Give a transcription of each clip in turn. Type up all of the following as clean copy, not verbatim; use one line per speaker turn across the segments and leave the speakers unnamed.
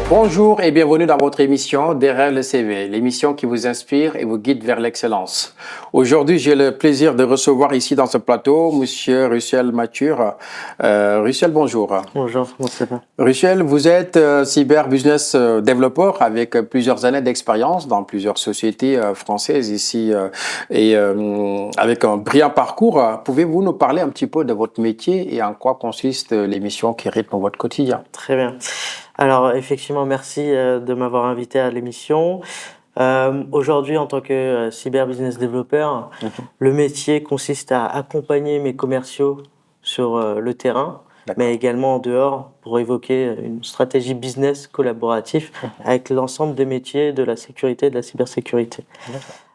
Bonjour et bienvenue dans votre émission Derrière le CV, l'émission qui vous inspire et vous guide vers l'excellence. Aujourd'hui, j'ai le plaisir de recevoir ici dans ce plateau Monsieur Russell Mature. Russell, bonjour.
Bonjour, comment ça va?
Russell, vous êtes cyber business développeur avec plusieurs années d'expérience dans plusieurs sociétés françaises ici et avec un brillant parcours. Pouvez-vous nous parler un petit peu de votre métier et en quoi consistent les missions qui rythment votre quotidien?
Très bien. Alors, effectivement, merci de m'avoir invité à l'émission. Aujourd'hui, en tant que cyber business développeur, le métier consiste à accompagner mes commerciaux sur le terrain, mais également en dehors pour évoquer une stratégie business collaborative avec l'ensemble des métiers de la sécurité et de la cybersécurité.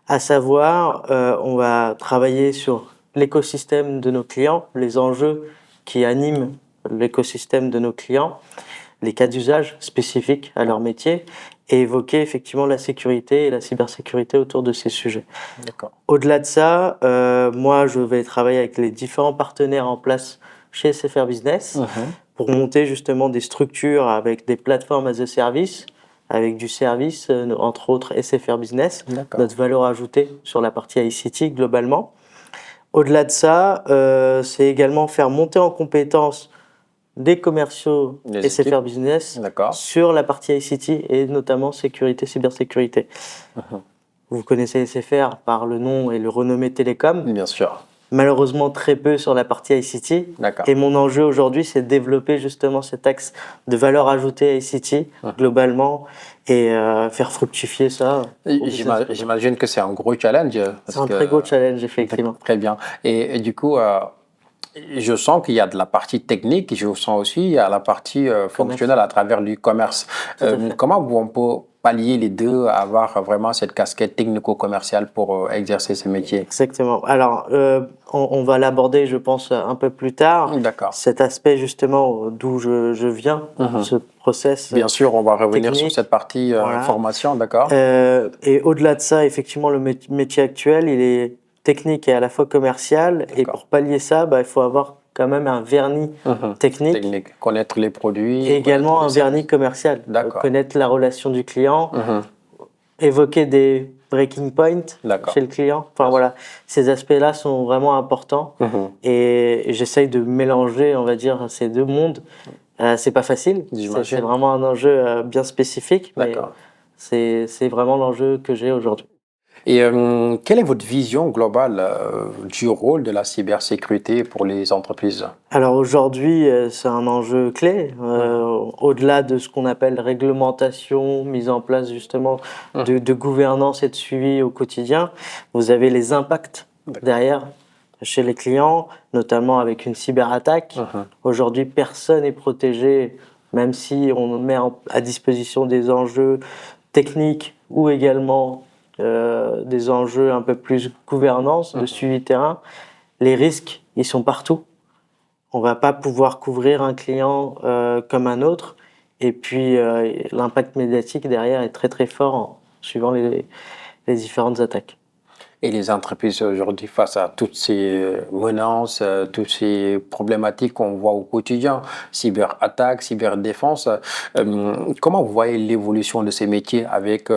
À savoir, on va travailler sur l'écosystème de nos clients, les enjeux qui animent l'écosystème de nos clients, les cas d'usage spécifiques à leur métier et évoquer effectivement la sécurité et la cybersécurité autour de ces sujets. Au-delà de ça, moi je vais travailler avec les différents partenaires en place chez SFR Business pour monter justement des structures avec des plateformes as a service, avec du service, entre autres SFR Business, notre valeur ajoutée sur la partie ICT globalement. Au-delà de ça, c'est également faire monter en compétences des commerciaux SFR Business sur la partie ICT et notamment sécurité, cybersécurité. Vous connaissez SFR par le nom et le renommé Télécom.
Bien sûr.
Malheureusement, très peu sur la partie ICT. Et mon enjeu aujourd'hui, c'est de développer justement cet axe de valeur ajoutée ICT globalement et faire fructifier ça.
J'imagine que c'est un gros challenge.
C'est un très gros challenge, effectivement.
Très bien. Et du coup, je sens qu'il y a de la partie technique, je sens aussi il y a la partie fonctionnelle à travers du commerce. Comment on peut pallier les deux, avoir vraiment cette casquette technico-commerciale pour exercer ce métier?
Exactement. Alors, on va l'aborder, je pense, un peu plus tard. Cet aspect justement d'où je viens, ce process.
Bien sûr, on va revenir sur cette partie formation, d'accord.
Et au-delà de ça, effectivement, le métier actuel, il est technique et à la fois commercial. Et pour pallier ça, il faut avoir quand même un vernis technique.
Connaître les produits.
Et également un vernis commercial. Connaître la relation du client, évoquer des breaking points chez le client. Enfin voilà, ces aspects-là sont vraiment importants. Et j'essaye de mélanger, on va dire, ces deux mondes. C'est pas facile. C'est vraiment un enjeu bien spécifique. Mais c'est vraiment l'enjeu que j'ai aujourd'hui.
Et quelle est votre vision globale du rôle de la cybersécurité pour les entreprises?
Alors aujourd'hui, c'est un enjeu clé. Au-delà de ce qu'on appelle réglementation, mise en place justement de gouvernance et de suivi au quotidien, vous avez les impacts derrière chez les clients, notamment avec une cyberattaque. Aujourd'hui, personne n'est protégé, même si on met à disposition des enjeux techniques ou également des enjeux un peu plus gouvernance, de suivi terrain. Les risques, ils sont partout. On va pas pouvoir couvrir un client comme un autre. Et puis, l'impact médiatique derrière est très très fort suivant les différentes attaques.
Et les entreprises aujourd'hui, face à toutes ces menaces, toutes ces problématiques qu'on voit au quotidien, cyberattaques, cyberdéfense, comment vous voyez l'évolution de ces métiers avec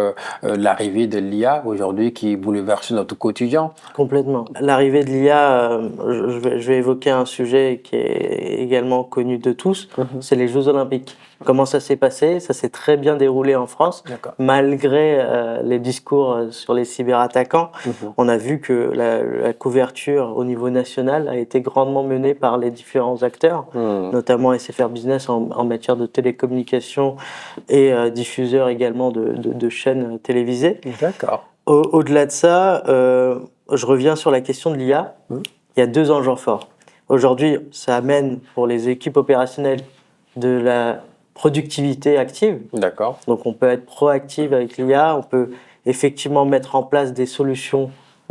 l'arrivée de l'IA aujourd'hui qui bouleverse notre quotidien?
Complètement. L'arrivée de l'IA, je vais évoquer un sujet qui est également connu de tous, c'est les Jeux Olympiques. Comment ça s'est passé? Ça s'est très bien déroulé en France, malgré les discours sur les cyberattaquants. On a vu que la couverture au niveau national a été grandement menée par les différents acteurs, notamment SFR Business en matière de télécommunications et diffuseurs également de chaînes télévisées. Au-delà de ça, je reviens sur la question de l'IA. Il y a deux enjeux forts. Aujourd'hui, ça amène pour les équipes opérationnelles de la productivité active. Donc on peut être proactif avec l'IA, on peut effectivement mettre en place des solutions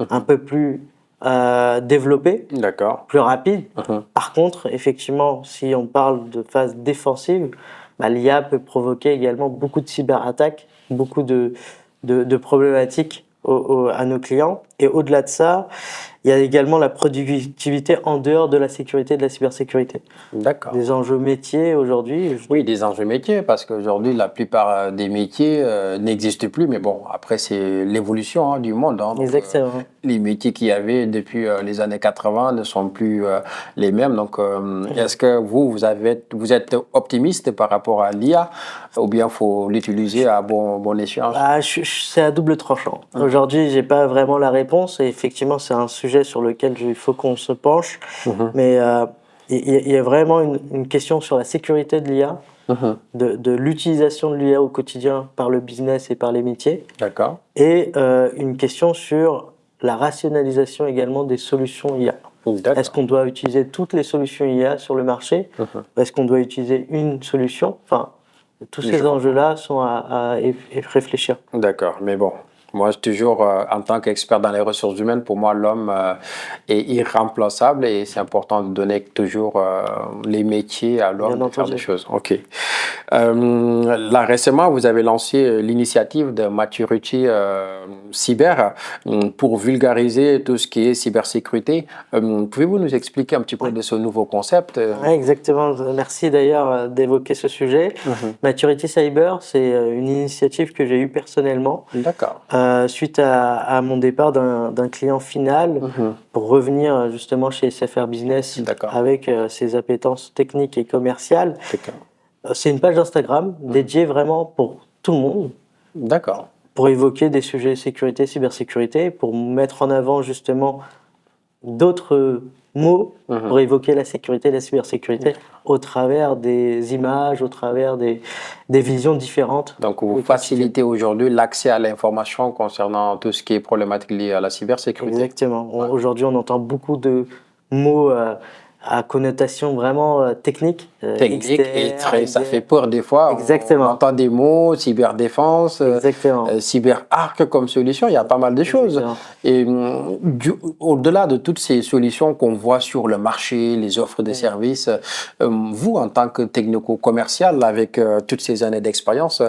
un peu plus développées, plus rapides. Par contre, effectivement, si on parle de phase défensive, l'IA peut provoquer également beaucoup de cyberattaques, beaucoup de problématiques à nos clients. Et au-delà de ça, il y a également la productivité en dehors de la sécurité et de la cybersécurité.
D'accord.
Des enjeux métiers aujourd'hui.
Oui, des enjeux métiers, parce qu'aujourd'hui, la plupart des métiers n'existent plus, mais bon, après, c'est l'évolution du monde. Donc,
Exactement.
les métiers qu'il y avait depuis les années 80 ne sont plus les mêmes. Donc, est-ce que vous êtes optimiste par rapport à l'IA, ou bien faut l'utiliser à bon escient?
C'est à double tranchant. Aujourd'hui, j'ai pas vraiment la réponse et effectivement, c'est un sujet sur lequel il faut qu'on se penche. Mais il y a vraiment une question sur la sécurité de l'IA, de l'utilisation de l'IA au quotidien par le business et par les métiers.
D'accord.
Et une question sur la rationalisation également des solutions IA. Est-ce qu'on doit utiliser toutes les solutions IA sur le marché? Est-ce qu'on doit utiliser une solution? Enfin, tous ces enjeux-là sont à réfléchir.
D'accord, mais bon, moi, toujours, en tant qu'expert dans les ressources humaines, pour moi, l'homme est irremplaçable et c'est important de donner toujours les métiers à l'homme de faire des choses. Ok. Là, récemment, vous avez lancé l'initiative de Maturity Cyber pour vulgariser tout ce qui est cybersécurité. Pouvez-vous nous expliquer un petit peu de ce nouveau concept?
Oui, exactement. Merci d'ailleurs d'évoquer ce sujet. Maturity Cyber, c'est une initiative que j'ai eue personnellement.
D'accord.
Suite à mon départ d'un client final pour revenir justement chez SFR Business avec ses appétences techniques et commerciales. C'est une page d'Instagram dédiée vraiment pour tout le monde.
D'accord.
Pour évoquer des sujets sécurité, cybersécurité, pour mettre en avant justement d'autres mots pour évoquer la sécurité et la cybersécurité au travers des images, au travers des visions différentes.
Donc, vous facilitez aujourd'hui l'accès à l'information concernant tout ce qui est problématique liée à la cybersécurité.
Exactement. Aujourd'hui, on entend beaucoup de mots à connotation vraiment technique.
Technique et très, ça fait peur des fois.
Exactement.
On entend des mots, cyberdéfense, cyberarc comme solution, il y a pas mal de choses. Et au-delà de toutes ces solutions qu'on voit sur le marché, les offres de services, vous, en tant que technico-commercial, avec toutes ces années d'expérience,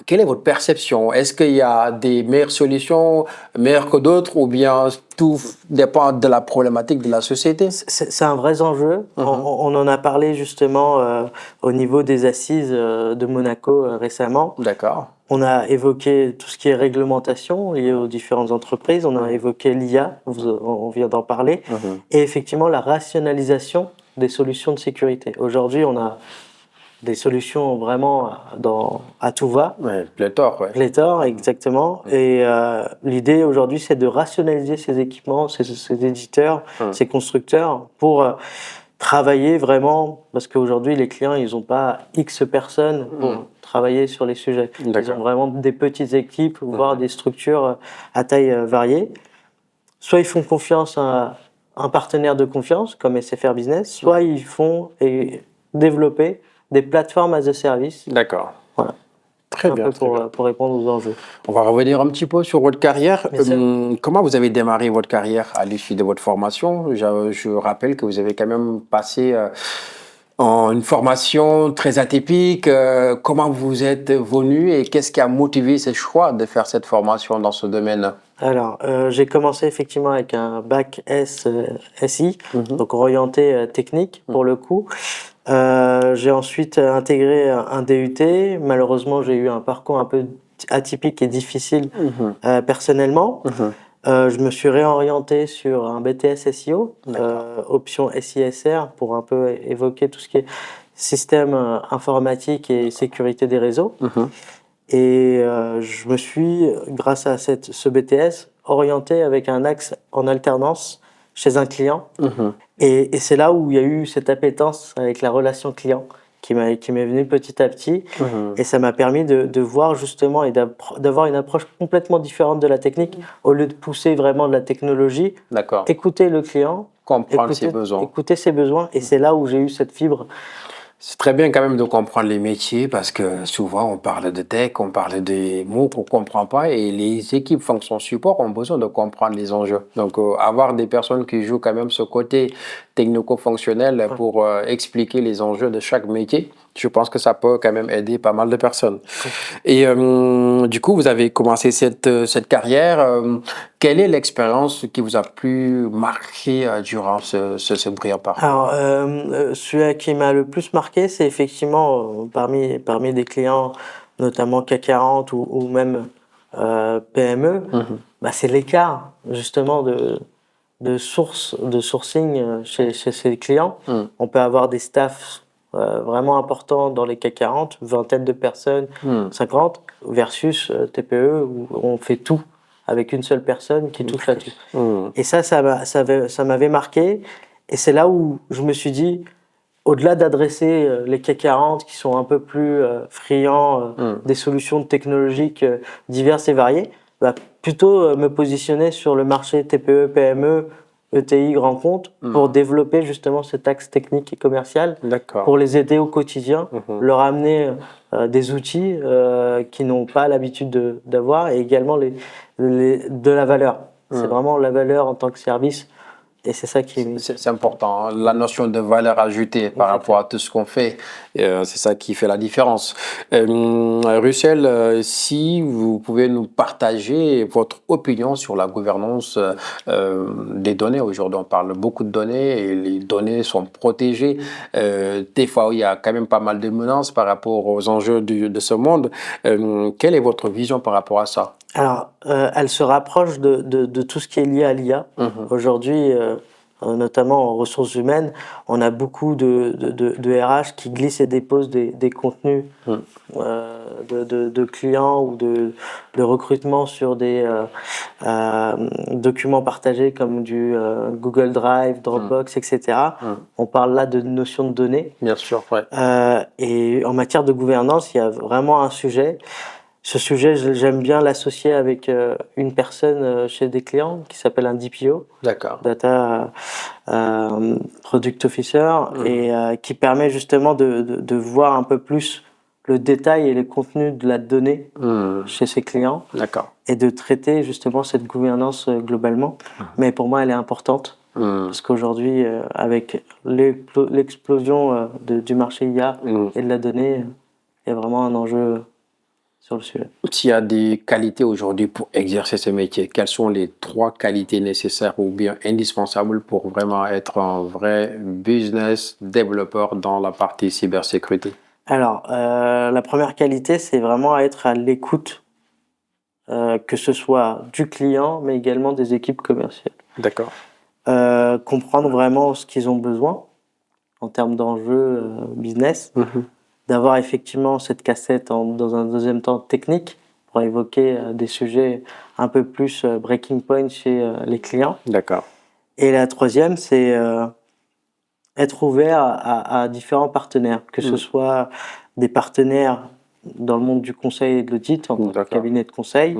quelle est votre perception? Est-ce qu'il y a des meilleures solutions, meilleures que d'autres, ou bien tout dépend de la problématique de la société?
C'est un vrai enjeu. On en a parlé justement au niveau des assises de Monaco récemment.
D'accord.
On a évoqué tout ce qui est réglementation liée aux différentes entreprises. On a évoqué l'IA, on vient d'en parler. Et effectivement, la rationalisation des solutions de sécurité. Aujourd'hui, on a des solutions vraiment à tout va.
Ouais, pléthore, ouais.
Pléthore, exactement. Et l'idée aujourd'hui, c'est de rationaliser ces équipements, ces éditeurs, ces constructeurs pour travailler vraiment, parce qu'aujourd'hui, les clients, ils n'ont pas X personnes pour travailler sur les sujets. Ils ont vraiment des petites équipes, voire des structures à taille variée. Soit ils font confiance à un partenaire de confiance, comme SFR Business, soit ils font développer des plateformes as a service.
D'accord.
Voilà.
Très bien.
Pour répondre aux enjeux.
On va revenir un petit peu sur votre carrière. Comment vous avez démarré votre carrière à l'issue de votre formation? Je rappelle que vous avez quand même passé une formation très atypique. Comment vous êtes venu et qu'est-ce qui a motivé ce choix de faire cette formation dans ce domaine?
Alors, j'ai commencé effectivement avec un bac SI, donc orienté technique pour le coup. J'ai ensuite intégré un DUT. Malheureusement, j'ai eu un parcours un peu atypique et difficile personnellement. Je me suis réorienté sur un BTS SEO, option SISR, pour un peu évoquer tout ce qui est système informatique et sécurité des réseaux. Et je me suis, grâce à ce BTS, orienté avec un axe en alternance chez un client. Et c'est là où il y a eu cette appétence avec la relation client qui m'est venue petit à petit. Et ça m'a permis de voir justement et d'avoir une approche complètement différente de la technique. Au lieu de pousser vraiment de la technologie, écouter le client,
comprendre ses besoins.
Écouter ses besoins. Et c'est là où j'ai eu cette fibre.
C'est très bien quand même de comprendre les métiers parce que souvent on parle de tech, on parle des mots qu'on ne comprend pas et les équipes fonction support ont besoin de comprendre les enjeux. Donc avoir des personnes qui jouent quand même ce côté technico-fonctionnel pour expliquer les enjeux de chaque métier. Je pense que ça peut quand même aider pas mal de personnes. Et du coup, vous avez commencé cette carrière. Quelle est l'expérience qui vous a plus marqué durant ce brillant parcours?
Alors, celui qui m'a le plus marqué, c'est effectivement parmi des clients, notamment CAC 40 ou même PME, bah, c'est l'écart justement de sourcing chez ces clients. On peut avoir des staffs vraiment importants dans les CAC 40, vingtaine de personnes, 50, versus TPE où on fait tout avec une seule personne qui touche à tout. Et ça m'avait marqué. Et c'est là où je me suis dit, au-delà d'adresser les CAC 40 qui sont un peu plus friands des solutions technologiques diverses et variées, bah, plutôt me positionner sur le marché TPE, PME, ETI, grand compte, pour développer justement cet axe technique et commercial, pour les aider au quotidien, leur amener des outils qu'ils n'ont pas l'habitude d'avoir et également de la valeur. C'est vraiment la valeur en tant que service. Et c'est ça qui...
C'est important, hein, la notion de valeur ajoutée par rapport à tout ce qu'on fait, c'est ça qui fait la différence. Russell, si vous pouvez nous partager votre opinion sur la gouvernance des données. Aujourd'hui, on parle beaucoup de données et les données sont protégées. Des fois, il y a quand même pas mal de menaces par rapport aux enjeux de ce monde. Quelle est votre vision par rapport à ça?
Alors, elle se rapproche de tout ce qui est lié à l'IA. Aujourd'hui, notamment en ressources humaines, on a beaucoup de RH qui glissent et déposent des contenus de clients ou de recrutement sur des documents partagés comme du Google Drive, Dropbox, etc. On parle là de notion de données.
Bien sûr, ouais.
Et en matière de gouvernance, il y a vraiment un sujet. Ce sujet, j'aime bien l'associer avec une personne chez des clients qui s'appelle un DPO, Data Product Officer, et qui permet justement de voir un peu plus le détail et les contenus de la donnée chez ses clients et de traiter justement cette gouvernance globalement. Mais pour moi, elle est importante parce qu'aujourd'hui, avec l'explosion du marché IA et de la donnée, il y a vraiment un enjeu sur le sujet.
S'il y a des qualités aujourd'hui pour exercer ce métier, quelles sont les 3 qualités nécessaires ou bien indispensables pour vraiment être un vrai business développeur dans la partie cybersécurité?
Alors, la première qualité, c'est vraiment être à l'écoute, que ce soit du client, mais également des équipes commerciales.
D'accord.
Comprendre vraiment ce qu'ils ont besoin en termes d'enjeux business. D'avoir effectivement cette cassette dans un deuxième temps technique pour évoquer des sujets un peu plus breaking point chez les clients.
D'accord.
Et la troisième, c'est être ouvert à différents partenaires, que ce soit des partenaires dans le monde du conseil et de l'audit, en tant que cabinet de conseil,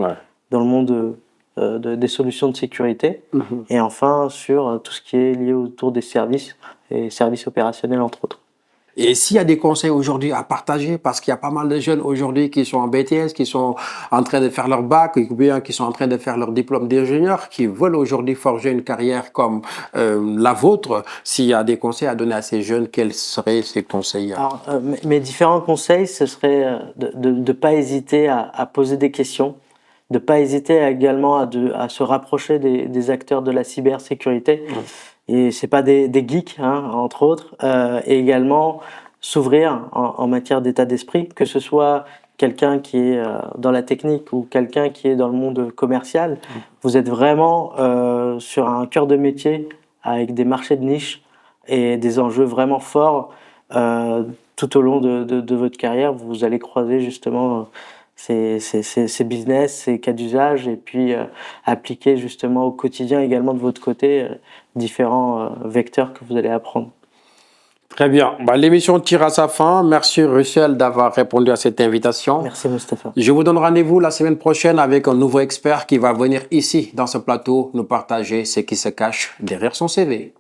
dans le monde des solutions de sécurité, et enfin sur tout ce qui est lié autour des services et services opérationnels, entre autres.
Et s'il y a des conseils aujourd'hui à partager, parce qu'il y a pas mal de jeunes aujourd'hui qui sont en BTS, qui sont en train de faire leur bac, ou bien qui sont en train de faire leur diplôme d'ingénieur, qui veulent aujourd'hui forger une carrière comme la vôtre, s'il y a des conseils à donner à ces jeunes, quels seraient ces conseils?
Alors, mes différents conseils, ce serait de ne pas hésiter à poser des questions, de ne pas hésiter également à se rapprocher des acteurs de la cybersécurité. Et c'est pas des geeks, hein, entre autres, et également s'ouvrir en matière d'état d'esprit, que ce soit quelqu'un qui est dans la technique ou quelqu'un qui est dans le monde commercial. Vous êtes vraiment sur un cœur de métier avec des marchés de niche et des enjeux vraiment forts tout au long de votre carrière. Vous allez croiser justement ces business, ces cas d'usage, et puis appliquer justement au quotidien également de votre côté différents vecteurs que vous allez apprendre.
Très bien. L'émission tire à sa fin. Merci Russell d'avoir répondu à cette invitation.
Merci Mustapha.
Je vous donne rendez-vous la semaine prochaine avec un nouveau expert qui va venir ici dans ce plateau nous partager ce qui se cache derrière son CV.